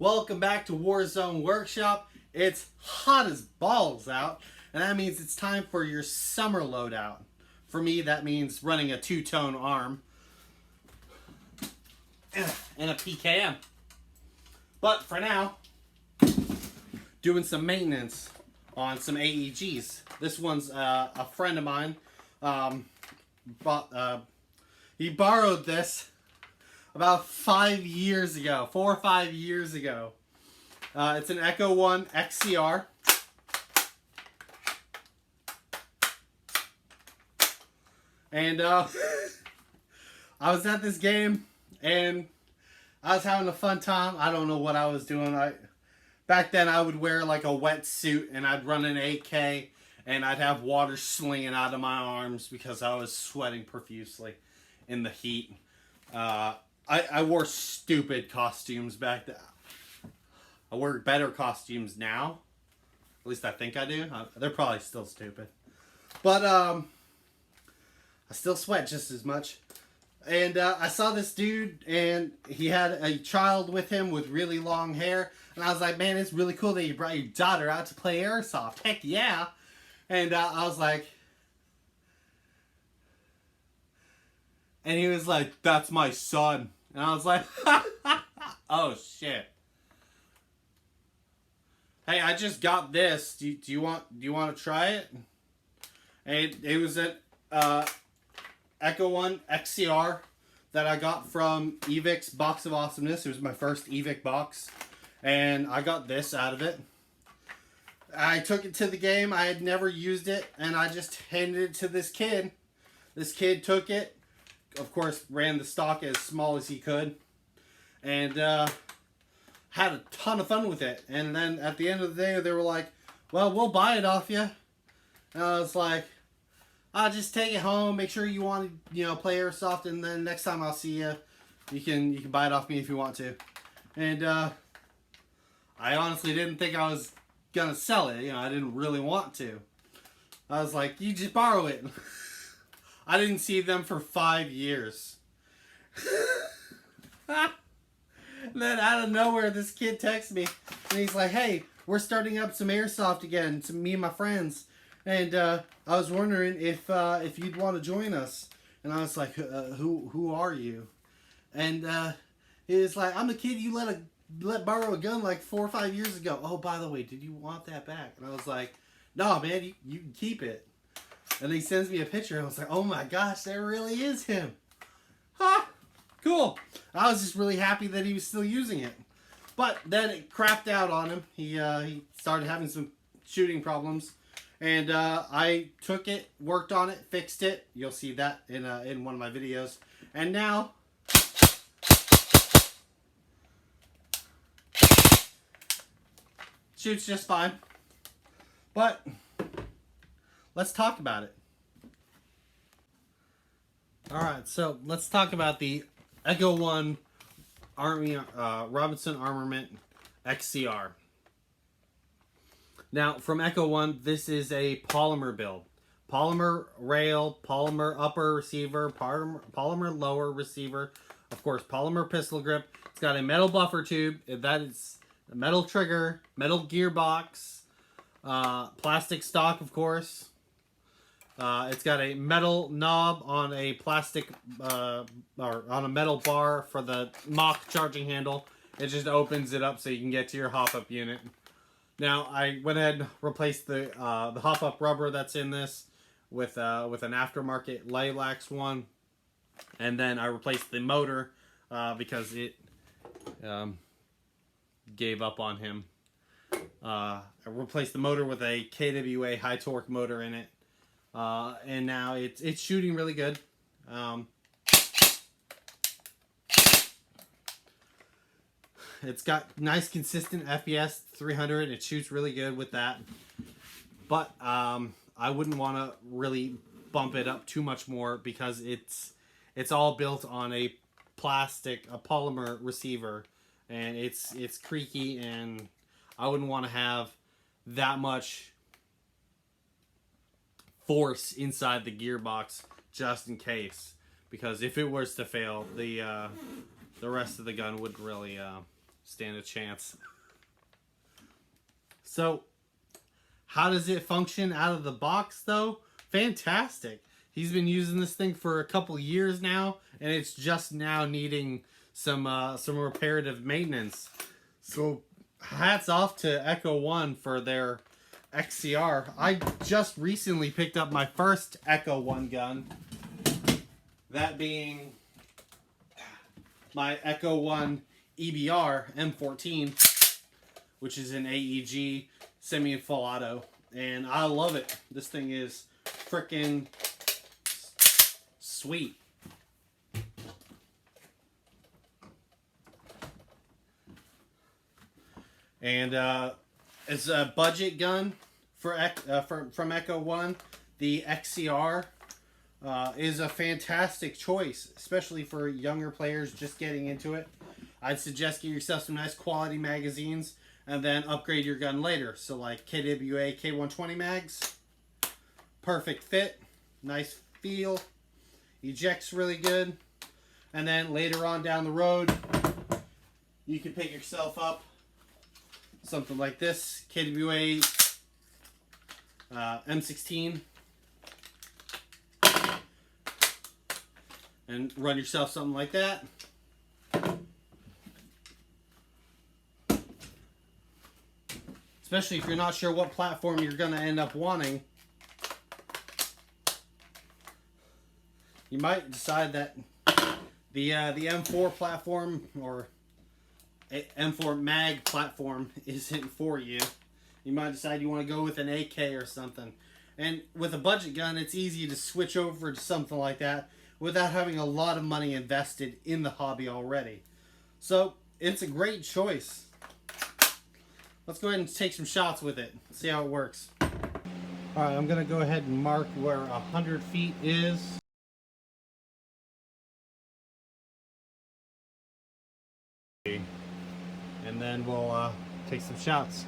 Welcome back to Warzone Workshop. It's hot as balls out, and that means it's time for your summer loadout. For me, that means running a two-tone arm and a PKM. But for now, doing some maintenance on some AEGs. This one's a friend of mine. He borrowed this about 5 years ago, 4 or 5 years ago. It's an Echo 1 XCR. And I was at this game and I was having a fun time. I don't know what I was doing. Back then I would wear like a wetsuit and I'd run an AK and I'd have water slinging out of my arms because I was sweating profusely in the heat. I wore stupid costumes back then. I wear better costumes now. At least I think I do. They're probably still stupid. But I still sweat just as much. And I saw this dude, and he had a child with him with really long hair. And I was like, man, it's really cool that you brought your daughter out to play Airsoft. Heck yeah. And I was like... And he was like, that's my son. And I was like, oh, shit. Hey, I just got this. Do you want to try it? And it was an Echo 1 XCR that I got from Evic's Box of Awesomeness. It was my first Evic box. And I got this out of it. I took it to the game. I had never used it. And I just handed it to this kid. This kid took it. Of course, ran the stock as small as he could. And had a ton of fun with it. And then at the end of the day, they were like, well, we'll buy it off you. And I was like, I'll just take it home. Make sure you want to, play Airsoft. And then next time I'll see you, you can buy it off me if you want to. And I honestly didn't think I was going to sell it. I didn't really want to. I was like, you just borrow it. I didn't see them for 5 years. And then out of nowhere, this kid texts me. And he's like, hey, we're starting up some Airsoft again. To me and my friends. And I was wondering if you'd want to join us. And I was like, who are you? And he was like, I'm the kid you let borrow a gun like 4 or 5 years ago. Oh, by the way, did you want that back? And I was like, no, man, you can keep it. And he sends me a picture. And I was like, oh my gosh, that really is him. Ha! Cool. I was just really happy that he was still using it. But then it crapped out on him. He started having some shooting problems. And I took it, worked on it, fixed it. You'll see that in one of my videos. And now... shoots just fine. But... let's talk about it. Alright, so let's talk about the Echo 1 Robinson Armament XCR. Now, from Echo 1, this is a polymer build. Polymer rail, polymer upper receiver, polymer lower receiver, of course, polymer pistol grip. It's got a metal buffer tube. That is a metal trigger, metal gearbox, plastic stock, of course. It's got a metal knob on a plastic, or on a metal bar for the mock charging handle. It just opens it up so you can get to your hop-up unit. Now, I went ahead and replaced the hop-up rubber that's in this with an aftermarket Lilacs one. And then I replaced the motor because it gave up on him. I replaced the motor with a KWA high torque motor in it. And now it's shooting really good. It's got nice consistent FPS 300. It shoots really good with that. But I wouldn't want to really bump it up too much more because it's all built on a polymer receiver, and it's creaky, and I wouldn't want to have that much force inside the gearbox just in case, because if it was to fail, the rest of the gun wouldn't really stand a chance. So, how does it function out of the box, though? Fantastic. He's been using this thing for a couple years now, and it's just now needing some reparative maintenance. So, hats off to Echo One for their XCR. I just recently picked up my first Echo One gun. That being my Echo One EBR M14, which is an AEG semi and full auto, and I love it. This thing is freaking sweet. And it's a budget gun from Echo One. The XCR is a fantastic choice, especially for younger players just getting into it. I'd suggest get yourself some nice quality magazines and then upgrade your gun later. So like KWA K120 mags, perfect fit, nice feel, ejects really good. And then later on down the road, you can pick yourself up something like this, KWA M16, and run yourself something like that. Especially if you're not sure what platform you're going to end up wanting. You might decide that the M4 platform or M4 mag platform isn't for you. You might decide you want to go with an AK or something. And with a budget gun, it's easy to switch over to something like that without having a lot of money invested in the hobby already. So, it's a great choice. Let's go ahead and take some shots with it. See how it works. Alright, I'm going to go ahead and mark where 100 feet is. And then we'll take some shots.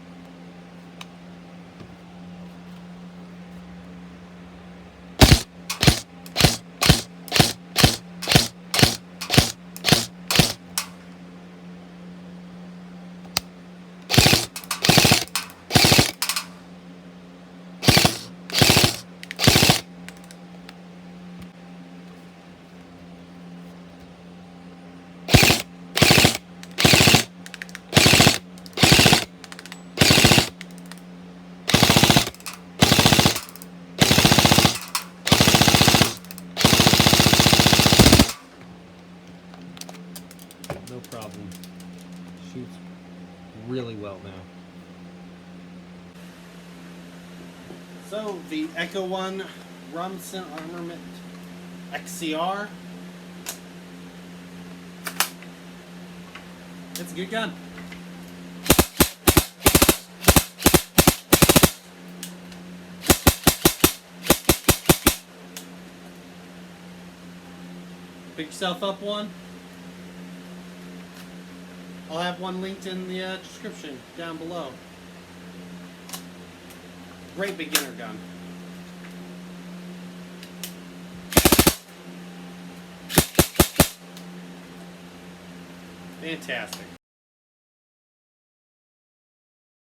No problem. Shoots really well now. So the Echo One Rumson Armament XCR. It's a good gun. Pick yourself up one. I'll have one linked in the description down below. Great beginner gun. Fantastic.